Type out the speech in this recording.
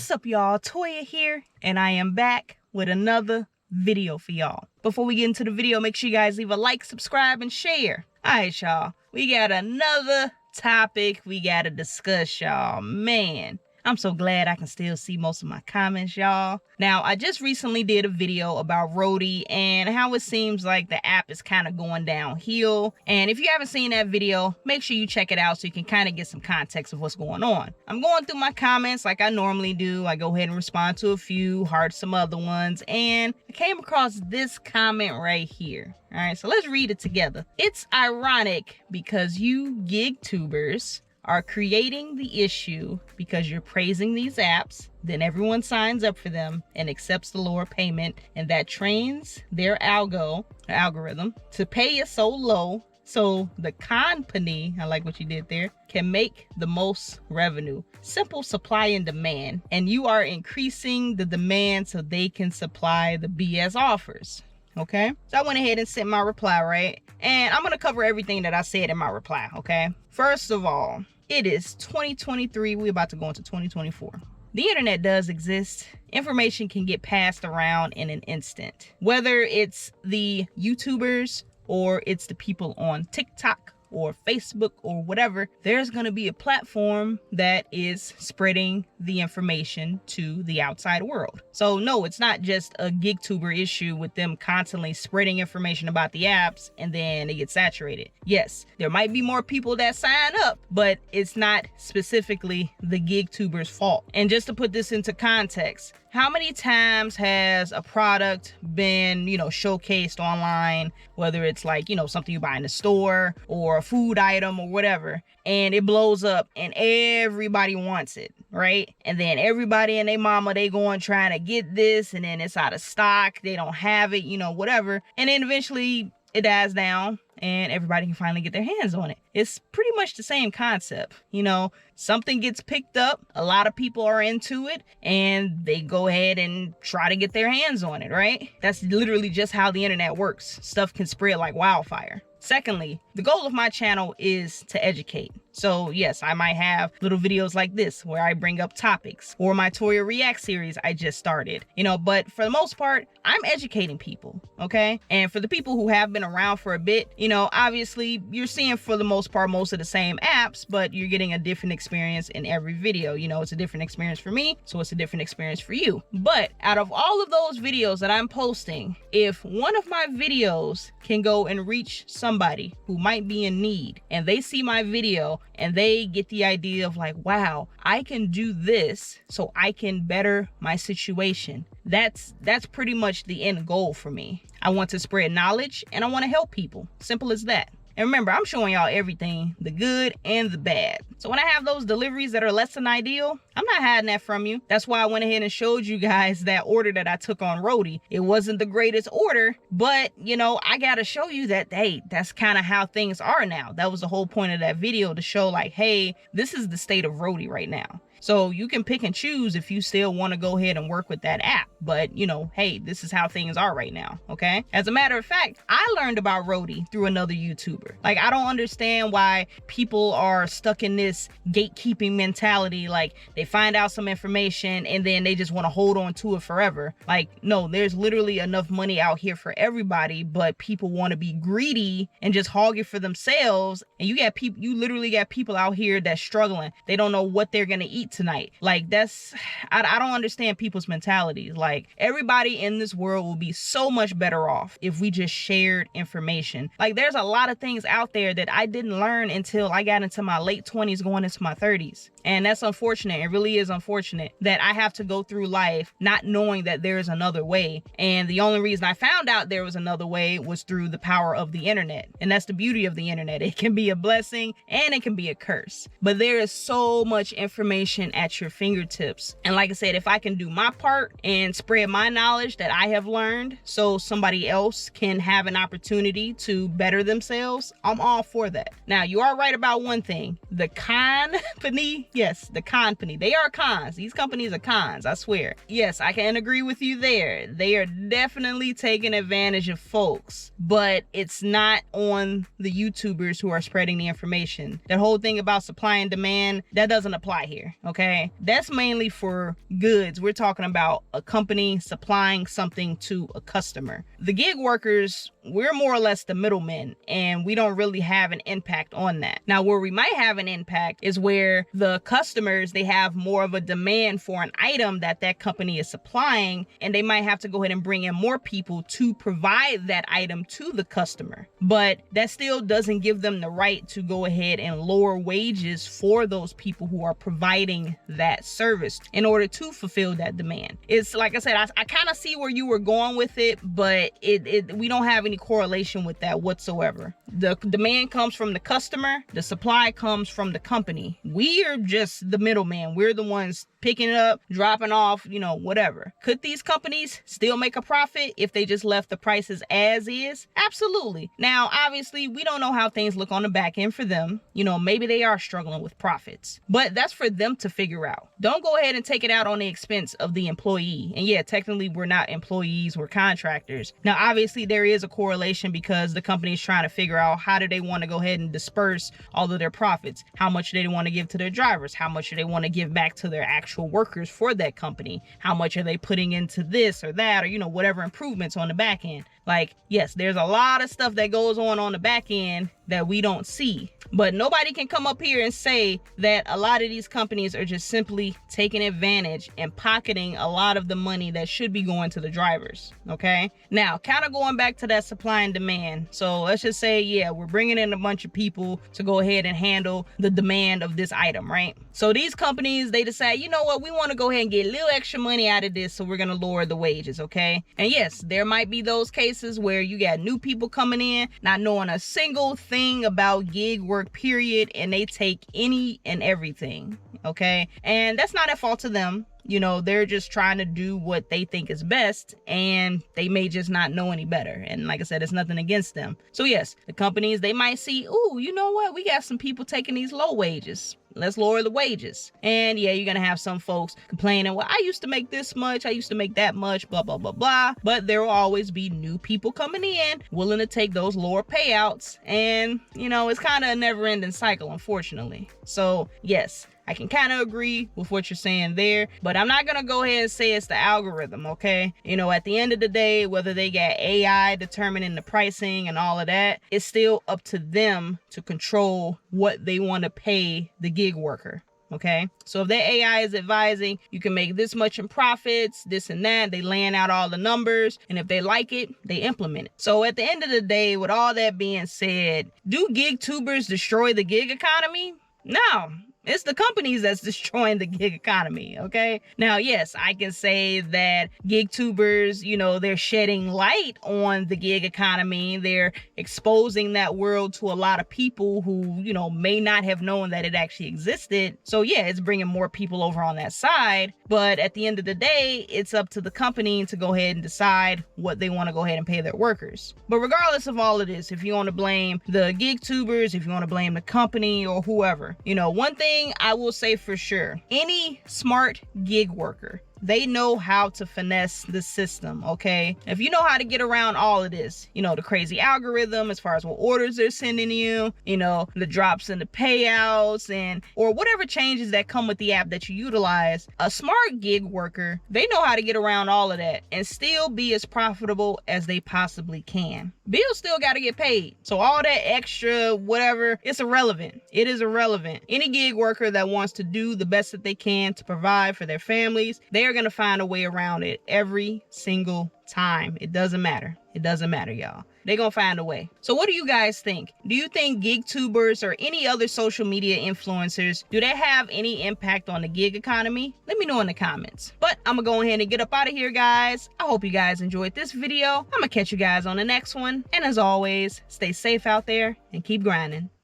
What's up, y'all? Toya here, and I am back with another video for y'all. Before we get into the video, make sure you guys leave a like, subscribe, and share. Alright, y'all. We got another topic we gotta discuss, y'all. Man, I'm so glad I can still see most of my comments, y'all. Now, I just recently did a video about Roadie and how it seems like the app is kind of going downhill. And if you haven't seen that video, make sure you check it out so you can kind of get some context of what's going on. I'm going through my comments like I normally do. I go ahead and respond to a few, heart some other ones, and I came across this comment right here. All right, so let's read it together. It's ironic because you GigTubers are creating the issue because you're praising these apps, then everyone signs up for them and accepts the lower payment, and that trains their algorithm to pay it so low so the company, I like what you did there, can make the most revenue. Simple supply and demand, and you are increasing the demand so they can supply the BS offers. Okay, so I went ahead and sent my reply, right? And I'm gonna cover everything that I said in my reply, okay? First of all, it is 2023, we're about to go into 2024. The internet does exist. Information can get passed around in an instant. Whether it's the YouTubers or it's the people on TikTok or Facebook or whatever, there's gonna be a platform that is spreading the information to the outside world. So no, it's not just a GigTuber issue with them constantly spreading information about the apps and then it gets saturated. Yes, there might be more people that sign up, but it's not specifically the GigTubers' fault. And just to put this into context, how many times has a product been, showcased online, whether it's like, something you buy in the store or a food item or whatever, and it blows up and everybody wants it, right? And then everybody and their mama, they going trying to get this, and then it's out of stock, they don't have it, whatever. And then eventually it dies down and everybody can finally get their hands on it. It's pretty much the same concept. Something gets picked up, a lot of people are into it, and they go ahead and try to get their hands on it, right? That's literally just how the internet works. Stuff can spread like wildfire. Secondly, the goal of my channel is to educate. So yes, I might have little videos like this where I bring up topics, or my Toya React series I just started, but for the most part, I'm educating people, okay? And for the people who have been around for a bit, obviously you're seeing for the most part most of the same apps, but you're getting a different experience in every video. It's a different experience for me, so it's a different experience for you. But out of all of those videos that I'm posting, if one of my videos can go and reach somebody who might be in need, and they see my video and they get the idea of like, wow, I can do this so I can better my situation. That's pretty much the end goal for me. I want to spread knowledge and I want to help people. Simple as that. And remember, I'm showing y'all everything, the good and the bad. So when I have those deliveries that are less than ideal, I'm not hiding that from you. That's why I went ahead and showed you guys that order that I took on Roadie. It wasn't the greatest order, but I gotta show you that, hey, that's kind of how things are now. That was the whole point of that video, to show like, hey, this is the state of Roadie right now. So you can pick and choose if you still want to go ahead and work with that app. But, hey, this is how things are right now, okay? As a matter of fact, I learned about Roadie through another YouTuber. Like, I don't understand why people are stuck in this gatekeeping mentality. Like, they find out some information and then they just want to hold on to it forever. Like, no, there's literally enough money out here for everybody, but people want to be greedy and just hog it for themselves. And you literally got people out here that's struggling. They don't know what they're going to eat tonight. Like, I don't understand people's mentalities. Like, everybody in this world will be so much better off if we just shared information. Like, there's a lot of things out there that I didn't learn until I got into my late 20s going into my 30s. And that's unfortunate. It really is unfortunate that I have to go through life not knowing that there's another way. And the only reason I found out there was another way was through the power of the internet. And that's the beauty of the internet. It can be a blessing and it can be a curse. But there is so much information at your fingertips. And like I said, if I can do my part and spread my knowledge that I have learned so somebody else can have an opportunity to better themselves, I'm all for that. Now, you are right about one thing. The company Yes, the company. They are cons. These companies are cons, I swear. Yes, I can agree with you there. They are definitely taking advantage of folks, but it's not on the YouTubers who are spreading the information. That whole thing about supply and demand, that doesn't apply here, okay? That's mainly for goods. We're talking about a company supplying something to a customer. The gig workers, we're more or less the middlemen, and we don't really have an impact on that. Now, where we might have an impact is where the customers, they have more of a demand for an item that that company is supplying, and they might have to go ahead and bring in more people to provide that item to the customer. But that still doesn't give them the right to go ahead and lower wages for those people who are providing that service in order to fulfill that demand. It's like I said, I kind of see where you were going with it, but we don't have any correlation with that whatsoever. The demand comes from the customer, the supply comes from the company. We are just the middleman. We're the ones picking it up, dropping off, you know, whatever. Could these companies still make a profit if they just left the prices as is? Absolutely. Now, obviously, we don't know how things look on the back end for them. You know, maybe they are struggling with profits, but that's for them to figure out. Don't go ahead and take it out on the expense of the employee. And yeah, technically we're not employees, we're contractors. Now, obviously there is a correlation because the company is trying to figure out how do they want to go ahead and disperse all of their profits? How much do they want to give to their drivers? How much do they want to give back to their actual workers for that company? How much are they putting into this or that, or, you know, whatever improvements on the back end? Like, yes, there's a lot of stuff that goes on the back end that we don't see. But nobody can come up here and say that a lot of these companies are just simply taking advantage and pocketing a lot of the money that should be going to the drivers, okay? Now, kind of going back to that supply and demand. So let's just say, yeah, we're bringing in a bunch of people to go ahead and handle the demand of this item, right? So these companies, they decide, you know what, we want to go ahead and get a little extra money out of this, so we're going to lower the wages, okay? And yes, there might be those cases where you got new people coming in, not knowing a single thing about gig work, period, and they take any and everything, okay? And that's not a fault to them. You know, they're just trying to do what they think is best, and they may just not know any better. And like I said, it's nothing against them. So yes, the companies, they might see, ooh, you know what? We got some people taking these low wages. Let's lower the wages. And yeah, you're gonna have some folks complaining, well, I used to make this much, I used to make that much, blah, blah, blah, blah. But there will always be new people coming in willing to take those lower payouts. And, you know, it's kind of a never-ending cycle, unfortunately. So yes, I can kind of agree with what you're saying there, but I'm not going to go ahead and say it's the algorithm, okay? You know, at the end of the day, whether they got AI determining the pricing and all of that, it's still up to them to control what they want to pay the gig worker. Okay, so if their AI is advising you can make this much in profits, this and that, they laying out all the numbers, and if they like it, they implement it. So at the end of the day, with all that being said, do GigTubers destroy the gig economy? No. It's the companies that's destroying the gig economy, okay? Now, yes, I can say that GigTubers, you know, they're shedding light on the gig economy. They're exposing that world to a lot of people who, you know, may not have known that it actually existed. So yeah, it's bringing more people over on that side. But at the end of the day, it's up to the company to go ahead and decide what they want to go ahead and pay their workers. But regardless of all of this, if you want to blame the GigTubers, if you want to blame the company or whoever, you know, one thing I will say for sure, any smart gig worker, they know how to finesse the system, okay? If you know how to get around all of this, you know, the crazy algorithm as far as what orders they're sending you, you know, the drops in the payouts, and or whatever changes that come with the app that you utilize, a smart gig worker, they know how to get around all of that and still be as profitable as they possibly can. Bills still got to get paid. So all that extra whatever, it's irrelevant. It is irrelevant. Any gig worker that wants to do the best that they can to provide for their families, they're going to find a way around it every single time. It doesn't matter. It doesn't matter, y'all. They're going to find a way. So what do you guys think? Do you think GigTubers or any other social media influencers, do they have any impact on the gig economy? Let me know in the comments. But I'm going to go ahead and get up out of here, guys. I hope you guys enjoyed this video. I'm going to catch you guys on the next one. And as always, stay safe out there and keep grinding.